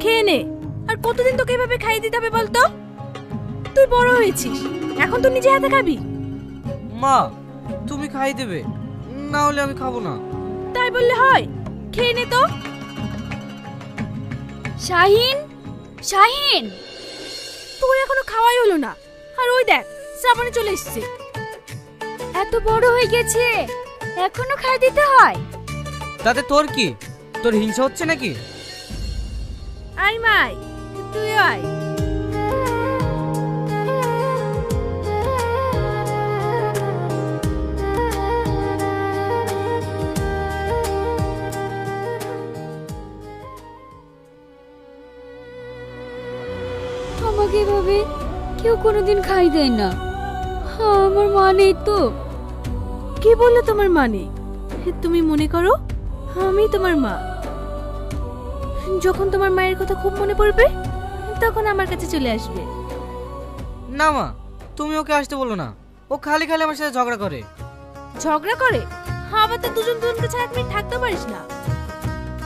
খেয়ে নে। আর কতদিন তোকে এভাবে খাইয়ে দিতে হবে বলতো? তুই বড় হয়েছিস, এখন তো নিজে হাতে খাবি। মা, তুমি খাই দেবে, না হলে আমি খাবো না। তাই বললে হয়? খেয়ে নে তো। শাহিন, শাহিন, তোর এখনো খাওয়াই হলো না, আর ওই দেখ শ্রাবণী চলে এসেছে। এত বড় হয়ে গেছে, এখনো খাই দিতে হয়? তাতে তোর কি? তোর হিংসা হচ্ছে নাকি? আয় মাই, তুই আয়। আমাকে এভাবে কেউ কোনোদিন খাই দেয় না। আমার মা নেই তো। কি বললো তোমার মা নেই? তুমি মনে করো আমি তোমার মা। যখন তোমার মায়ের কথা খুব মনে পড়বে তখন আমার কাছে চলে আসবে। না মা, তুমি ওকে আসতে বলো না। ও খালি খালি আমার সাথে ঝগড়া করে। ঝগড়া করে? আবার তো দুজন দুজনকে ছাড়া এক মিনিট থাকতে পারিস না।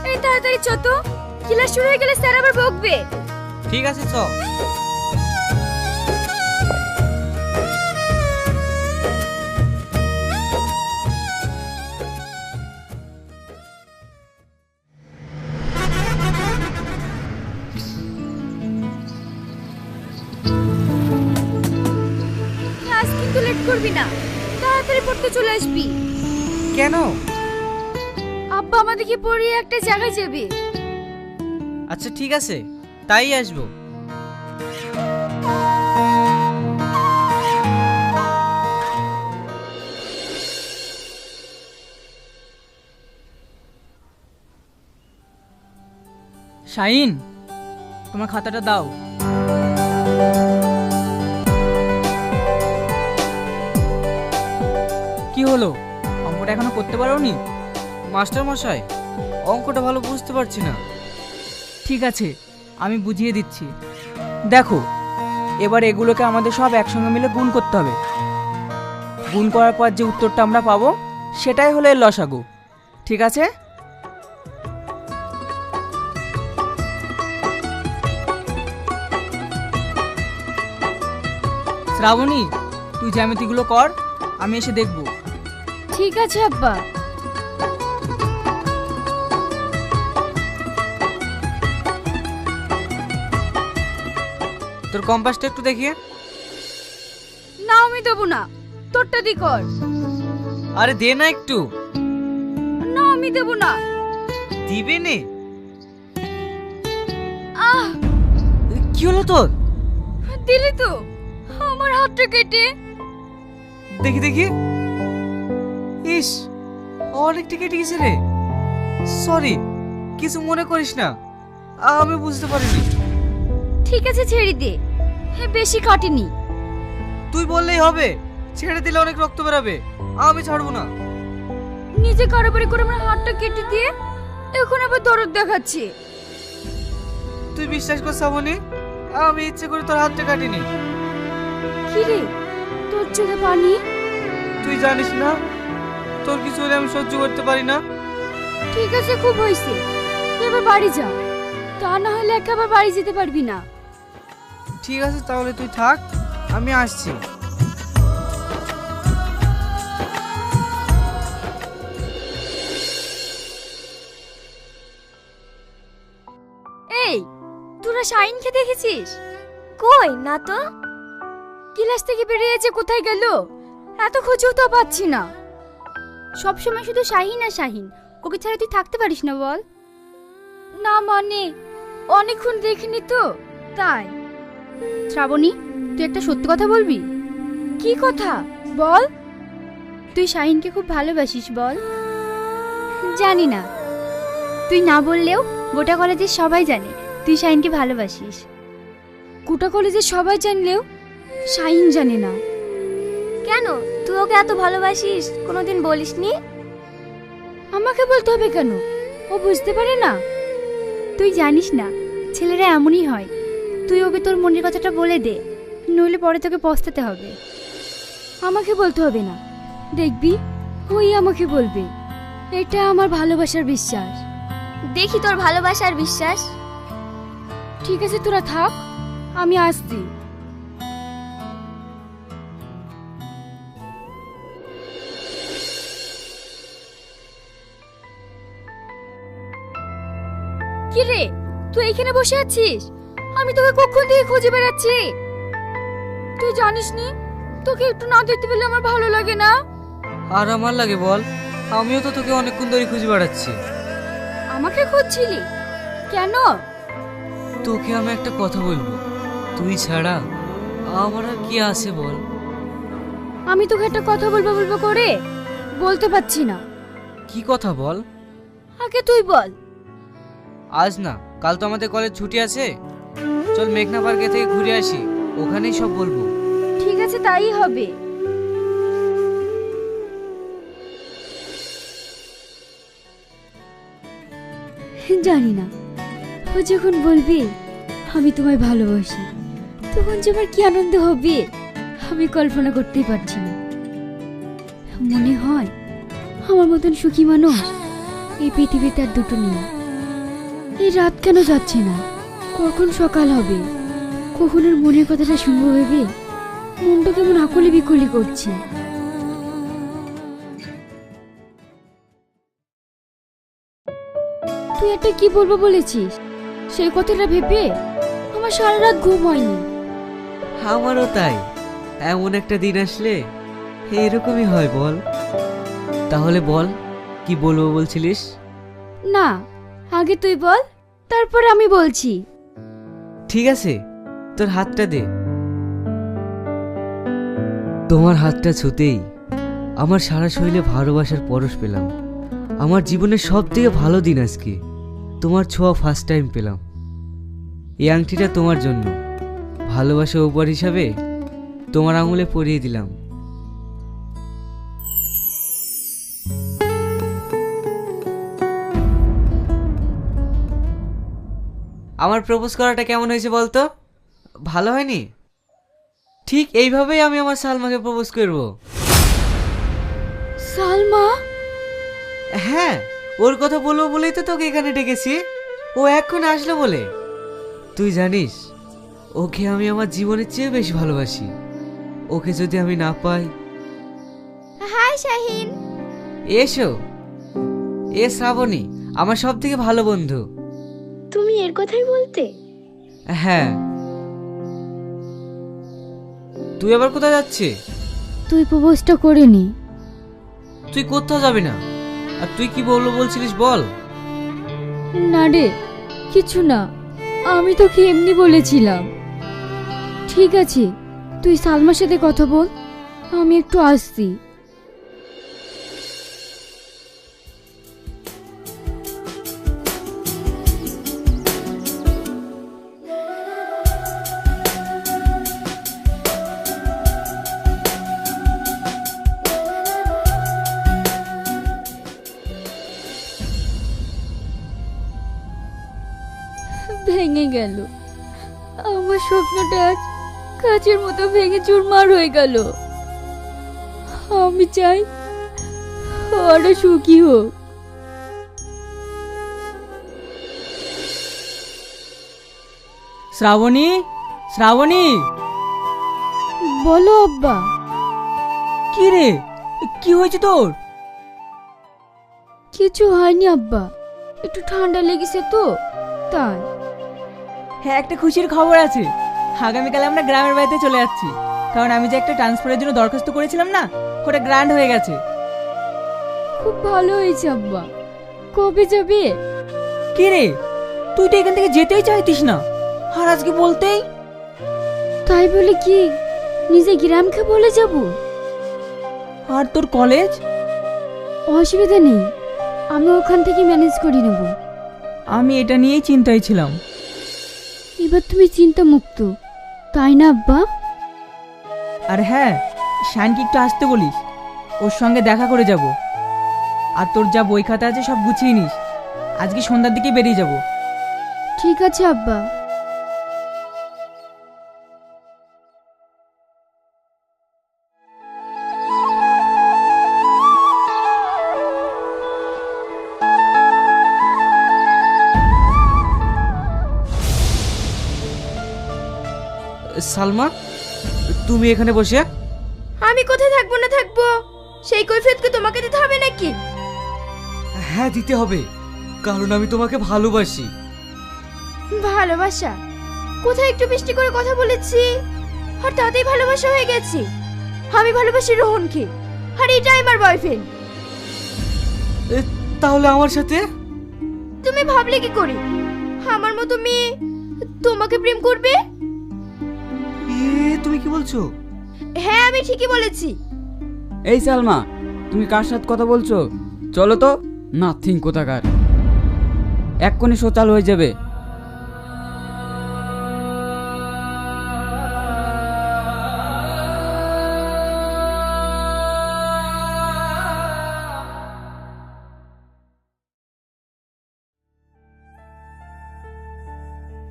এই তাড়াতাড়ি চ তো, ক্লাস শুরু হয়ে গেলে স্যার আবার বকবে। ঠিক আছে, চ। ক্লাস কিন্তু লেট করবি না, তাড়াতাড়ি পড়তে চলে আসবি। কেন? আব্বা আমাদেরকে পড়িয়ে একটা জায়গায় যাবে। আচ্ছা ঠিক আছে, তাই আসবো। শাহিন, তোমার খাতাটা দাও। কি হলো, অঙ্কটা এখনো করতে পারোনি? মাস্টার মশাই, অঙ্কটা ভালো বুঝতে পারছি না। ঠিক আছে, আমি বুঝিয়ে দিচ্ছি। দেখো, এবার এগুলোকে আমাদের সব একসঙ্গে মিলে গুণ করতে হবে। গুণ করার পর যে উত্তরটা আমরা পাবো সেটাই হলো এর লসাগু। ঠিক আছে? শ্রাবণী, তুই জ্যামিতিগুলো কর, আমি এসে দেখব। ঠিক আছে আব্বা। তোর কম্পাসটা একটু দেখিয়ে। না আমি দেবো না, তোরটা দি কর। আরে দে না একটু। না আমি দেবো না। দিবে নে। আহ, কি হলো তোর? দিলি তো আমার হাতটা কেটে। দেখি দেখি। ইস, অনেকটা কেটে গেছে রে। সরি, কিছু মনে করিস না, আমি বুঝতে পারিনি। ঠিক আছে ছেড়ে দে, বেশি কাটেনি। তুই বললেই হবে, ছেড়ে দিলে অনেক রক্ত বেরাবে। আমি ছাড়বো না। নিজে কারবারি করে আমার হাতটা কেটে দিয়ে এখন আবার দরদ দেখাচ্ছে। তুই বিশ্বাস কর শ্রাবণী, আমি ইচ্ছে করে তোর হাতটা কাটিনি। কি রে, তোর চোখে পানি? তুই জানিস না, তোর কিছু হলে আমি সহ্য করতে পারি না। ঠিক আছে, খুব হয়েছে, এবার বাড়ি যা, তা না হলে একেবারে বাড়ি যেতে পারবি না। ঠিক আছে, তাহলে তুই থাক, আমি আসছি। এই, তোরা শাহিনকে দেখেছিস? কই না তো। ক্লাস থেকে বেরিয়েছে, কোথায় গেল? এত খুঁজেও তো পাচ্ছি না। সবসময় শুধু শাহিন আর শাহিন, ওকে ছাড়া তুই থাকতে পারিস না বল? না মানে অনেকক্ষণ দেখিনি তো, তাই। শ্রাবণী, তুই একটা সত্যি কথা বলবি। কি কথা বল? তুই শাহিনকে খুব ভালোবাসিস বল? জানি না, তুই না বললেও গোটা কলেজের সবাই জানে তুই শাহিনকে ভালোবাসিস। গোটা কলেজের সবাই জানলেও শাহিন জানে না। কেন, তুই ওকে এত ভালোবাসিস কোনোদিন বলিসনি? আমাকে বলতে হবে কেন? ও বুঝতে পারে না? তুই জানিস না, ছেলেরা এমনই হয়। তুই ওকে তোর মনের কথাটা বলে দে, নইলে পরে তোকে পস্তাতে হবে। আমাকে বলতে হবে না, দেখবি ওই আমাকে বলবে। এটা আমার ভালোবাসার বিশ্বাস। দেখি তোর ভালোবাসার বিশ্বাস। ঠিক আছে তোরা থাক, আমি আসছি। কি রে, তুই এখানে বসে আছিস? আমি তোকে কখন থেকে খুঁজে বেড়াচ্ছি। তুই জানিস নি, তোকে একটু না দেখতে পেলে আমার ভালো লাগে না। আর আমার লাগে বল, আমিও তো তোকে অনেকক্ষণ ধরে খুঁজে বেড়াচ্ছি। আমাকে খুঁজছিলি কেন? তোকে আমি একটা কথা বলবো, তুই ছাড়া আমার আর কি আছে বল। আমি তোকে একটা কথা বলবো বলবো করে বলতে পারছি না। কি কথা বল? আগে তুই বল। আজ না, কাল তো আমাদের কলেজ ছুটি আছে, চল মেঘনা পার্কে থেকে ঘুরে আসি, ওখানেই সব বলবো। ঠিক আছে, তাই হবে। জানি না, ও যখন বলবে আমি তোমায় ভালোবাসি, তখন যে আমার কি আনন্দ হবে আমি কল্পনা করতেই পারছি না। মনে হয় আমার মতন সুখী মানুষ এই পৃথিবীতে আর দুটো নেই। এই রাত কেন যাচ্ছে না, কখন সকাল হবে, কখন ওর মনের কথাটা শুনবো ভেবে মনটা কেমন আকুলি বিকুলি করছে। তুই একটা কি বলবো বলেছিস, সেই কথাটা ভেবে আমার সারা রাত ঘুম হয়নি। আমারও তাই, এমন একটা দিন আসলে এরকমই হয় বল। তাহলে বল, কি বলবো বলছিলিস? না, আগে তুই বল, তারপরে আমি বলছি। ঠিক আছে, তোর হাতটা দে। তোমার হাতটা ছুতেই আমার সারা শরীরে ভালোবাসার পরশ পেলাম। আমার জীবনের সব থেকে ভালো দিন আজকে, তোমার ছোঁয়া ফার্স্ট টাইম পেলাম। এই আংটিটা তোমার জন্য, ভালোবাসা উপহার হিসাবে তোমার আঙুলে পরিয়ে দিলাম। আমার প্রপোজ করাটা কেমন হয়েছে বলতো? ভালো হয়নি? ঠিক এইভাবেই আমি আমার সালমাকে প্রপোজ করব। সালমা? হ্যাঁ, ওর কথা বলবো বলেই তো তোকে এখানে ডেকেছি। ও এক্ষুনি আসলো বলে। তুই জানিস, ওকে আমি আমার জীবনের চেয়ে বেশি ভালোবাসি। ওকে যদি আমি না পাই। হাই শাহিন। এসো। এ শ্রাবণী, আমার সব থেকে ভালো বন্ধু। তুমি এর কথাই বলতে? হ্যাঁ। তুই আবার কোথায় যাচ্ছিস? তুই প্রপোজটা করে নি। তুই কোথাও যাবি না। আর তুই কি বললো বলছিলিস বল। না রে, কিছু না, আমি তোকে এমনি বলেছিলাম। ঠিক আছে, তুই সালমার সাথে কথা বল, আমি একটু আসছি। ভেঙে গেল আমার স্বপ্নটা, আজ কাচের মতো ভেঙে চুরমার হয়ে গেল। আমি চাই ওরা সুখী হোক। শ্রাবণী, শ্রাবণী। বলো আব্বা। কি রে, কি হয়েছে তোর? কিছু হয়নি আব্বা, একটু ঠান্ডা লেগেছে তো তাই। হ্যাঁ, একটা খুশির খবর আছে। আগামীকাল আমরা গ্রামের বাড়িতে চলে যাচ্ছি, কারণ আমি যে একটা ট্রান্সফারের জন্য দরখাস্ত করেছিলাম না, ওটা গ্র্যান্ড হয়ে গেছে। খুব ভালো হয়েছে আব্বা। কবে যাবে? কি রে, তুই তো এখান থেকে যেতেই চাইতিস না, আর আজকে বলতেই। তাই বলে কি নিজে গ্রামকে বলে যাব? আর তোর কলেজ? অসুবিধা নেই, আমি ওখান থেকে ম্যানেজ করে নেব। আমি এটা নিয়েই চিন্তায় ছিলাম। এবার তুমি চিন্তা মুক্ত, তাই না আব্বা? আর হ্যাঁ, শানকে একটু আসতে বলিস, ওর সঙ্গে দেখা করে যাব। আর তোর যা বই খাতা আছে সব গুছিয়ে নিস, আজকে সন্ধ্যার দিকে বেরিয়ে যাব। ঠিক আছে আব্বা। সালমা, তুমি এখানে বসে? আমি কোথায় থাকবো না থাকবো সেই কৈফিয়তকে তোমাকে দিতে হবে নাকি? হ্যাঁ, দিতে হবে, কারণ আমি তোমাকে ভালোবাসি। ভালোবাসা? কোথায় একটু মিষ্টি করে কথা বলেছি আর তাতেই ভালোবাসা হয়ে গেছে? আমি ভালোবাসি রোহনকে, আর এটাই আমার বয়ফ্রেন্ড। তাহলে আমার সাথে? তুমি ভাবলে কি করে আমার মতো মেয়ে তোমাকে প্রেম করবে? তুমি কি বলছো? হ্যাঁ, আমি ঠিকই বলেছি। এই সালমা, তুমি কার সাথে কথা বলছো? চলো তো। নাথিং কোথাকার, এক্ষুনি শো চালু হয়ে যাবে।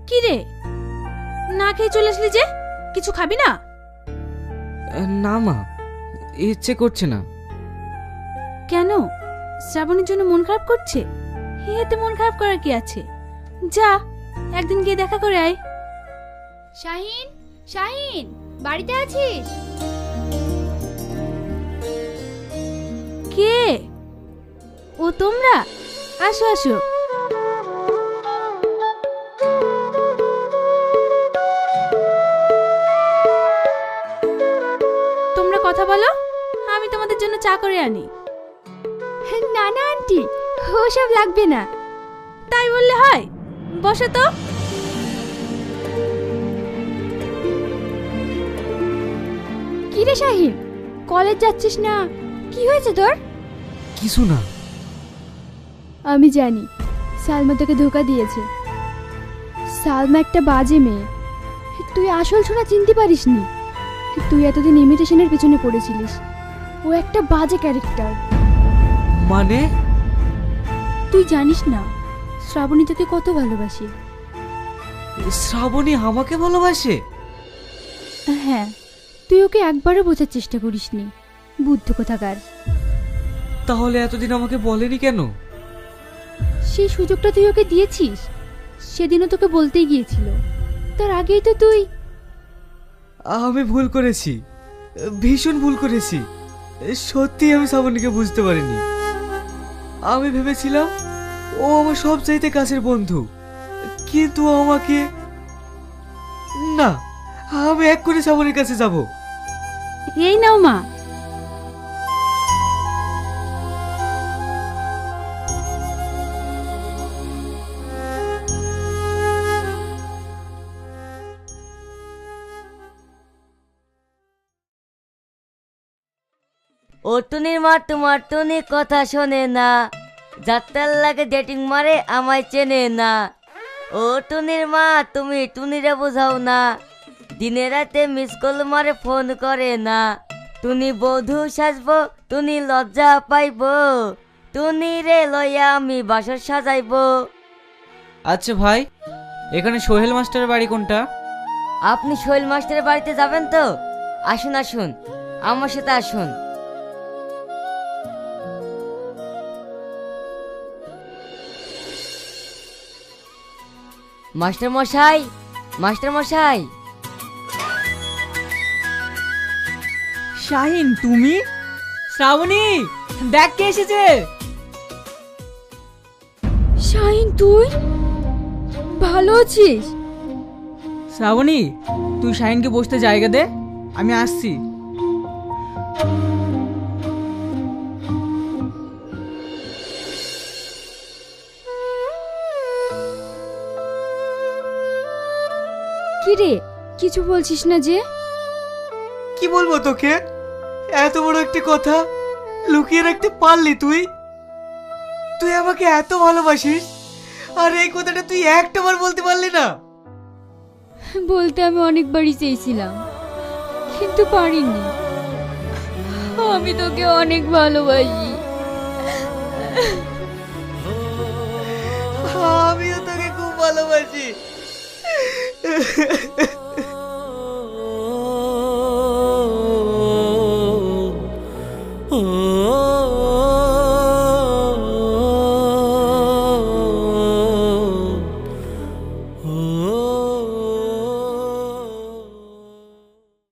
কি রে, না খেয়ে চলে আসলি যে? কিছু খাবি না? না মা, ইচ্ছে করছে না। কেন? শ্রাবণের জন্য মন খারাপ করছে? এতে মন খারাপ করার কি আছে? যা, একদিন গিয়ে দেখা করে আয়। শাহিন, শাহিন, বাড়িতে আছিস? কে? ও তোমরা? আসো আসো। তোমরা কথা বলো, আমি তোমাদের জন্য চা করে আনি। না না আন্টি, ওসব লাগবে না। তাই বললে হয়? বসো তো। কি রে শাহিন, কলেজ যাচ্ছিস না? কি হয়েছে তোর? কিছু না। আমি জানি সালমা তোকে ধোকা দিয়েছে। সালমা একটা বাজে মেয়ে, তুই আসল ছোড়া চিনতে পারিসনি। তুই এতদিন ইমিটেশনের পেছনে পড়েছিলিস। ও একটা বাজে ক্যারেক্টার। মানে? তুই জানিস না শ্রাবণী তোকে কত ভালোবাসে। শ্রাবণী আমাকে ভালোবাসে? হ্যাঁ, তুই ওকে একবারও বোঝার চেষ্টা করিসনি, বুদ্ধ কোথাকার। তাহলে এতদিন আমাকে বলেনি কেন? সেই সুযোগটা তুই ওকে দিয়েছিস। সেদিনও তোকে বলতেই গিয়েছিল, তার আগেই তো তুই। আমি ভুল করেছি, ভীষণ ভুল করেছি। সত্যি আমি শ্রাবণীকে বুঝতে পারিনি। আমি ভেবেছিলাম ও আমার সব চাইতে কাছের বন্ধু, কিন্তু ও আমাকে। না, আমি এক্ষুনি শ্রাবণীর কাছে যাব। এই নাও মা। ও টুনির মা তোমার টুনি কথা শোনে না, যাত্রার লাগে ডেটিং মারে আমায় চেনে না। ও টুনির মা তুমি টুনিরে বোঝাও না, দিনে রাতে মিস কল মারে ফোন করে না। টুনি বধূ সাজবো, টুনি লজ্জা পাইব, টুনি রে লইয়া আমি বাসর সাজাইবো। আচ্ছা ভাই, এখানে সোহেল মাস্টারের বাড়ি কোনটা? আপনি সোহেল মাস্টারের বাড়িতে যাবেন তো? আসুন আসুন, আমার সাথে আসুন। মাস্টার মশাই, মাস্টার মশাই। শাহিন, তুমি? শ্রাবণী, দেখ কে এসেছে। শাহিন, তুই ভালো আছিস? শ্রাবণী, তুই শাহিনকে বসতে জায়গা দে, আমি আসছি। কি রে, কিছু বলছিস না যে? কি বলবো তোকে? এত বড় একটা কথা লুকিয়ে রাখতে পারলি তুই? তুই আমাকে এত ভালোবাসিস, আর এই কথাটা তুই একটাবার বলতে পারলি না? বলতে আমি অনেকবারই চেয়েছিলাম, কিন্তু পারিনি। আমি তোকে অনেক ভালোবাসি। আমিও তোকে খুব ভালোবাসি।